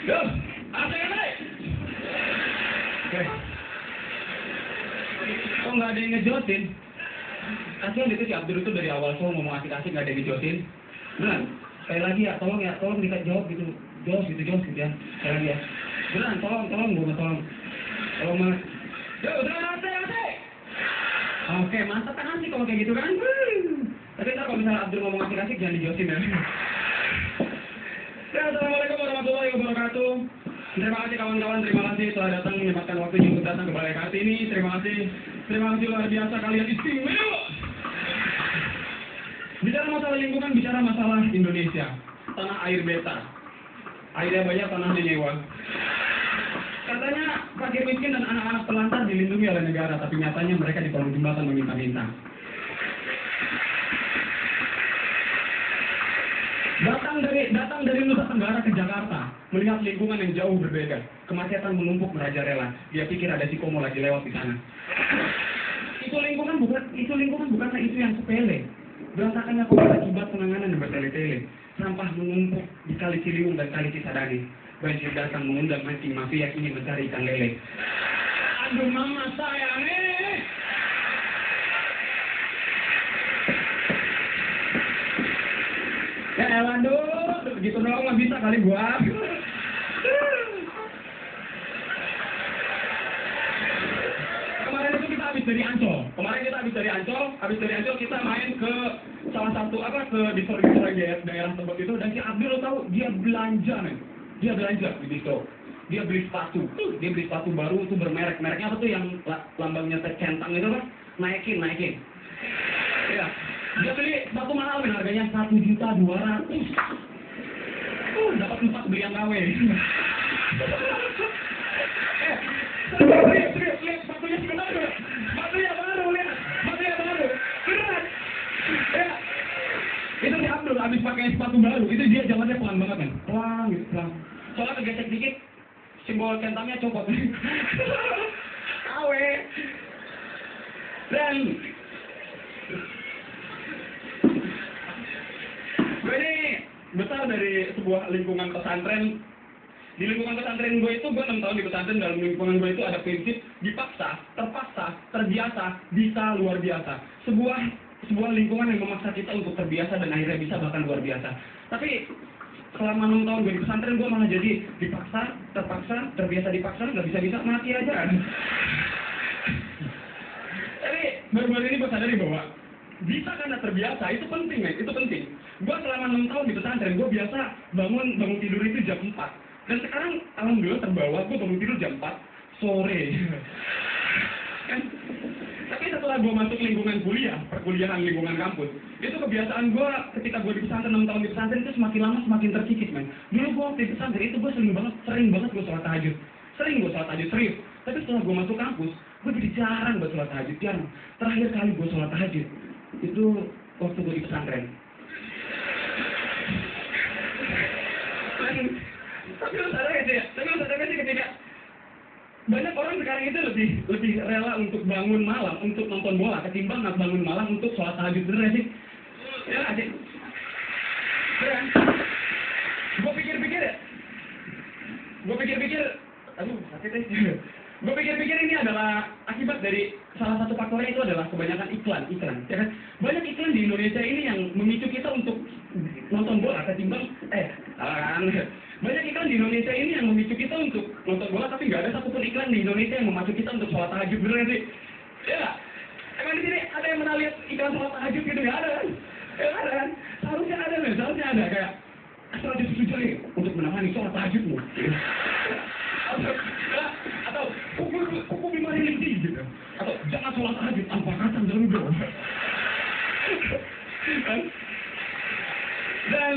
Yuk, AC. Oke. Kok nggak ada yang ngejotin? Kasihan itu si Abdur itu dari awal show ngomong asik-asik nggak ada yang ngejotin. Beneran, sekali lagi ya, tolong bisa jawab gitu. Jos gitu ya. Sekali lagi ya. Beneran, tolong, gue tolong. Tolong banget. Yuk, beneran AC. Oke, mantap kan asik kalau kayak gitu kan? Tapi ntar kalau misalnya Abdur ngomong asik-asik jangan dijosin ya. Ya, assalamualaikum warahmatullahi wabarakatuh. Terima kasih kawan-kawan, terima kasih telah datang menyempatkan waktunya untuk datang ke Balai Kartini. Terima kasih luar biasa, kalian istimewa. Bicara masalah lingkungan, bicara masalah Indonesia, tanah air beta, airnya banyak, tanahnya nyewa. Katanya fakir miskin dan anak-anak pelantar dilindungi oleh negara, tapi nyatanya mereka di kolong jembatan meminta-minta. Datang dari Nusa Tenggara ke Jakarta, melihat lingkungan yang jauh berbeda. Kemacetan menumpuk merajalela. Dia pikir ada si Komo lagi lewat di sana. Isu lingkungan bukanlah isu yang sepele. Berantakannya kota akibat penanganan yang bertele-tele. Sampah menumpuk di Kali Ciliwung dan Kali Cisadane. Banjir datang mengundang mancing mafia ingin mencari ikan lele. Aduh mama saya nih. Ya waduh, begitu doang nggak bisa kali gua. Kemarin itu kita habis dari Ancol. Habis dari Ancol kita main ke salah satu ke distro daerah tempat itu, dan si Abdul tahu dia belanja men. Dia belanja di distro. Dia beli sepatu baru itu mereknya apa tuh yang lambangnya centang itu kan? Naikin. Ya. Dia beli sepatu mahal men, harganya 1.200.000. Dapat 4 beli yang KW. Serius, lihat sepatunya sebenarnya. Sepatunya baru. Beneran. Ya. Itu si Abdul habis pakai sepatu baru, itu dia jalannya pelan banget men. Pelan. Soalnya kegesek dikit, simbol centangnya copot. KW. Dan gue ini besar dari sebuah lingkungan pesantren. Di lingkungan pesantren gue itu, gue 6 tahun di pesantren. Dalam lingkungan gue itu ada prinsip dipaksa, terpaksa, terbiasa, bisa, luar biasa. Sebuah lingkungan yang memaksa kita untuk terbiasa dan akhirnya bisa bahkan luar biasa. Tapi selama 6 tahun gue di pesantren, gue malah jadi dipaksa, terpaksa, terbiasa dipaksa, nggak bisa-bisa, mati aja kan. Tapi baru-baru ini gue sadari bahwa bisa karena terbiasa, itu penting men, itu penting. Gue selama 6 tahun di pesantren, gue biasa bangun tidur itu jam 4. Dan sekarang alhamdulillah terbawa, gue bangun tidur jam 4 sore. Kan? Tapi setelah gue masuk lingkungan perkuliahan lingkungan kampus, itu kebiasaan gue ketika gue di pesantren 6 tahun di pesantren itu semakin lama semakin terkikis men. Dulu gue waktu di pesantren itu gue sering banget gue sholat tahajud. Serius. Tapi setelah gue masuk kampus, gue jadi jarang buat sholat tahajud. Terakhir kali gue sholat tahajud itu waktu gue di pesantren. Tapi lu sadar gak sih ketika banyak orang sekarang itu lebih rela untuk bangun malam untuk nonton bola ketimbang bangun malam untuk sholat tahajud, bener gak sih? Ya gak sih? Beneran? Gue pikir-pikir, aduh sakit ya. Gue pikir-pikir ini adalah akibat dari salah satu faktornya itu adalah kebanyakan iklan, ya kan? Banyak iklan di Indonesia ini yang memicu kita untuk nonton bola ketimbang, banyak iklan di Indonesia ini yang memicu kita untuk nonton bola, tapi nggak ada satupun iklan di Indonesia yang memacu kita untuk sholat tahajud, bener sih? Ya, emang di sini ada yang pernah lihat iklan sholat tahajud gitu? Nggak ada kan? Ya ada kan? Seharusnya ada kayak strategi susu jari untuk menangani sholat tahajudmu. Atau pukul 5 lilin gitu. Atau jangan sholat tahajud tanpa kacang dalam doa. Dan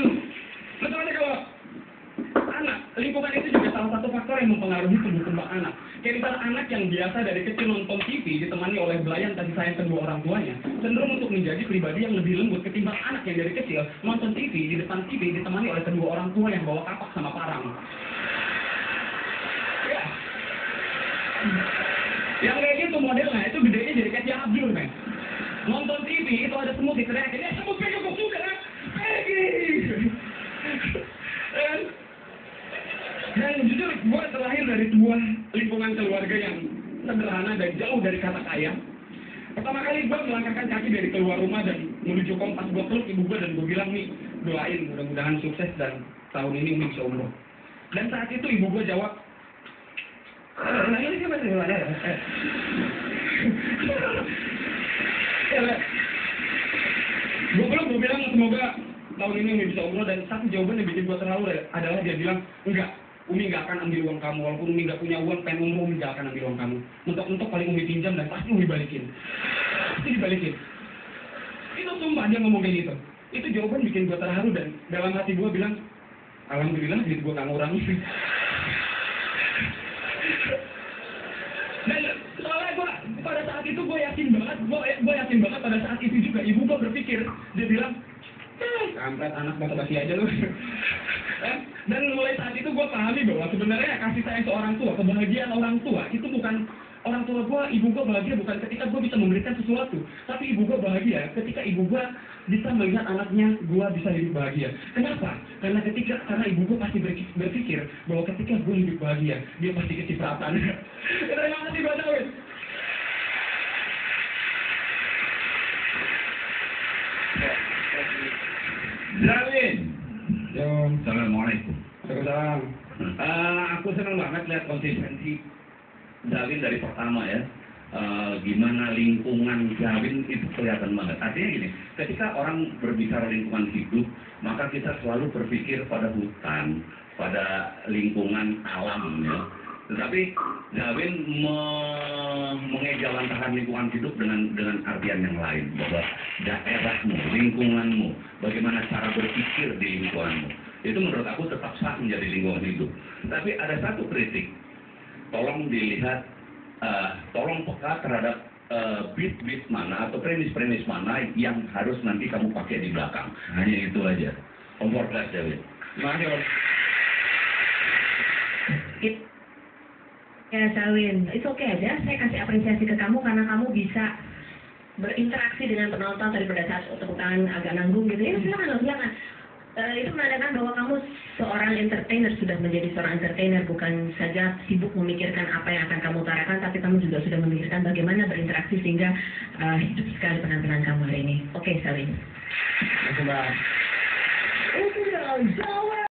betul aja kalau anak, lingkungan itu juga salah satu faktor yang mempengaruhi tumbuh kembang anak. Kayak misalnya anak yang biasa dari kecil nonton TV ditemani oleh belayan kasih sayang kedua orang tuanya, cenderung untuk menjadi pribadi yang lebih lembut ketimbang anak yang dari kecil nonton TV di depan TV ditemani oleh kedua orang tua yang bawa kapak sama parang. Ya. Yang kayak gitu modelnya, itu gedenya jadi kayak si Abdul men. Nonton TV itu ada semut diteriakin, ya semut pegang gue juga kan? Dan jujur, gue terlahir dari sebuah lingkungan keluarga yang sederhana dan jauh dari kata kaya. Pertama kali gue melangkahkan kaki dari keluar rumah dan menuju kompas, gue peluk ibu gue dan gue bilang, nih, doain mudah-mudahan sukses dan tahun ini Umi bisa umroh. Dan saat itu ibu gue jawab, nah ini siapa sih? Gue peluk, gue bilang semoga tahun ini Umi bisa umroh, dan satu jawaban yang bikin gue terharu adalah dia bilang, enggak, Umi nggak akan ambil uang kamu, walaupun Umi nggak punya uang, pengen umroh, Umi nggak akan ambil uang kamu. Untuk paling Umi pinjam dan pasti Umi balikin. Pasti dibalikin. Itu sumpah dia ngomong kayak gitu. Itu jawaban bikin gue terharu dan dalam hati gue bilang, alhamdulillah duit gue nggak ngurang. Dan soalnya gue pada saat itu gue yakin banget pada saat itu juga ibu gue berpikir, dia bilang, kampret anak basa-basi aja lu. Dan mulai saat itu gue pahami bahwa sebenarnya kasih sayang seorang tua, kebahagiaan orang tua itu bukan orang tua gue, ibu gue bahagia bukan ketika gue bisa memberikan sesuatu, tapi ibu gue bahagia ketika ibu gue bisa melihat anaknya gue bisa hidup bahagia. Kenapa? Karena ibu gue pasti berpikir bahwa ketika gue hidup bahagia, dia pasti kecipratan. Terima kasih Pak Dawid. Zawin. Yo, Assalamualaikum. Waalaikumsalam. Aku senang banget lihat konsistensi Zawin dari pertama ya. Gimana lingkungan Zawin itu kelihatan banget. Artinya gini, ketika orang berbicara lingkungan hidup, maka kita selalu berpikir pada hutan, pada lingkungan alam ya. Tetapi Zawin mengejawantahkan lingkungan hidup dengan artian yang lain, bahwa daerahmu, lingkunganmu, bagaimana cara berpikir di lingkunganmu, itu menurut aku tetap sah menjadi lingkungan hidup. Tapi ada satu kritik, tolong dilihat, tolong peka terhadap bit-bit mana atau premis-premis mana yang harus nanti kamu pakai di belakang. Hanya itu aja. Kompor kelas Zawin. Terima kasih, Om. Ya Zawin, itu oke aja. Saya kasih apresiasi ke kamu karena kamu bisa berinteraksi dengan penonton daripada saat tepuk tangan agak nanggung gitu ya. Silakan. Itu menandakan bahwa kamu seorang entertainer, sudah menjadi seorang entertainer, bukan saja sibuk memikirkan apa yang akan kamu utarakan, tapi kamu juga sudah memikirkan bagaimana berinteraksi sehingga hidup sekali penampilan kamu hari ini. Oke, Zawin. Terima kasih, Mbak. Itu dong, Zawin.